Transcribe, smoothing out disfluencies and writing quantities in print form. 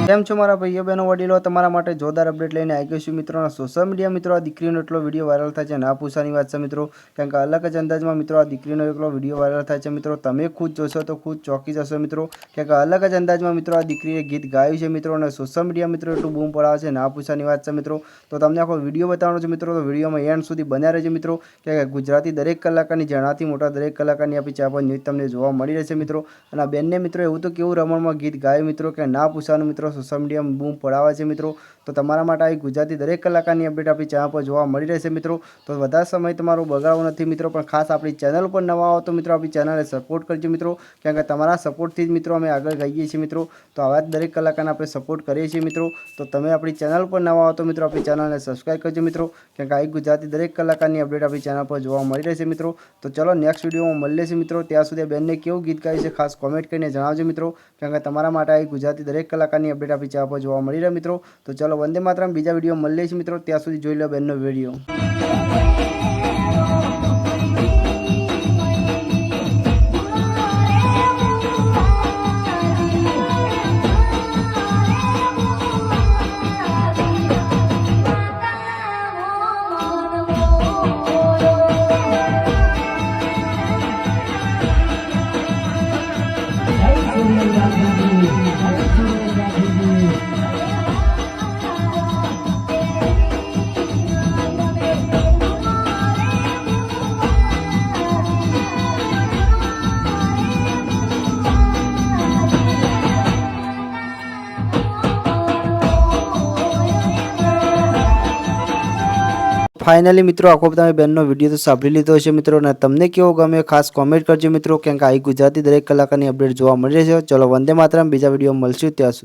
કેમ છો મારા ભાઈઓ બહેનો વડીલો, તમારા માટે જોરદાર અપડેટ લઈને આવી ગયો છું મિત્રો। સોશિયલ મીડિયા મિત્રો આ દીકરીનો એટલો વિડીયો વાયરલ થાય છે, ના પૂછવાની વાત છે મિત્રો। કારણ કે અલગ જ અંદાજમાં મિત્રો આ દીકરીનો એટલો વિડીયો વાયરલ થાય છે મિત્રો, તમે ખુદ જોશો તો ખુદ ચોંકી જશો મિત્રો। કારણ કે અલગ જ અંદાજમાં મિત્રો આ દીકરીએ ગીત ગાયું છે મિત્રો, અને સોશિયલ મીડિયા મિત્રો એટલું બૂમ પડાવે છે, ના પૂછવાની વાત છે મિત્રો। તો તમને આખો વિડીયો બતાવવાનો છે મિત્રો, તો વિડીયોમાં એન્ડ સુધી બન્યા રહેજો મિત્રો। કે ગુજરાતી દરેક કલાકારની, જણાથી મોટા દરેક કલાકારની આપણી ચેનલ પર ન્યૂઝ તમને જોવા મળી રહેશે મિત્રો। અને આ બેનને મિત્રો એવું તો કેવું રમણમાં ગીત ગાયું મિત્રો કે ના પૂછવાનું મિત્રો, સોશિયલ મીડિયામાં બૂમ પડાવે છે મિત્રો। તો તમારા માટે આવી ગુજરાતી દરેક કલાકારની અપડેટ આપણી ચેનલ પર જોવા મળી રહેશે મિત્રો। તો વધારે સમય તમારો બગાડવો નથી મિત્રો, પણ ખાસ આપણી ચેનલ પર નવા આવો તો મિત્રો આપણી ચેનલને સપોર્ટ કરજો મિત્રો। કારણ કે તમારા સપોર્ટથી જ મિત્રો અમે આગળ જઈએ છીએ મિત્રો। તો આવા જ દરેક કલાકારને આપણે સપોર્ટ કરીએ છીએ મિત્રો। તો તમે આપણી ચેનલ પર નવા આવો તો મિત્રો આપણી ચેનલને સબસ્ક્રાઈબ કરજો મિત્રો। કારણ કે આવી ગુજરાતી દરેક કલાકારની અપડેટ આપણી ચેનલ પર જોવા મળી રહેશે મિત્રો। તો ચલો નેક્સ્ટ વિડીયોમાં મળીએ છીએ મિત્રો, ત્યાં સુધી બેનને કેવું ગીત ગાયું છે ખાસ કોમેન્ટ કરીને જણાવજો મિત્રો। કારણ કે તમારા માટે આવી ગુજરાતી દરેક કલાકારની અપડેટ આપણી ચેનલ પર જોવા મળી રહે મિત્રો। તો ચલો વંદે માતરમ, બીજા વિડીયો મળીએ છીએ મિત્રો, ત્યાં સુધી જોઈ લો બેનનો વિડીયો। फाइनली मित्रों आखो તમે બેનનો વિડીયો તો સાંભળી લીધો હશે મિત્રો, અને તમને કેવો ગમે ખાસ કોમેન્ટ કરજો મિત્રો। કારણ કે આ ગુજરાતી દરેક કલાકારની અપડેટ જોવા મળી રહે છે। ચલો વંદે માતરમ, બીજા વિડીયો મળશું ત્યાં સુધી।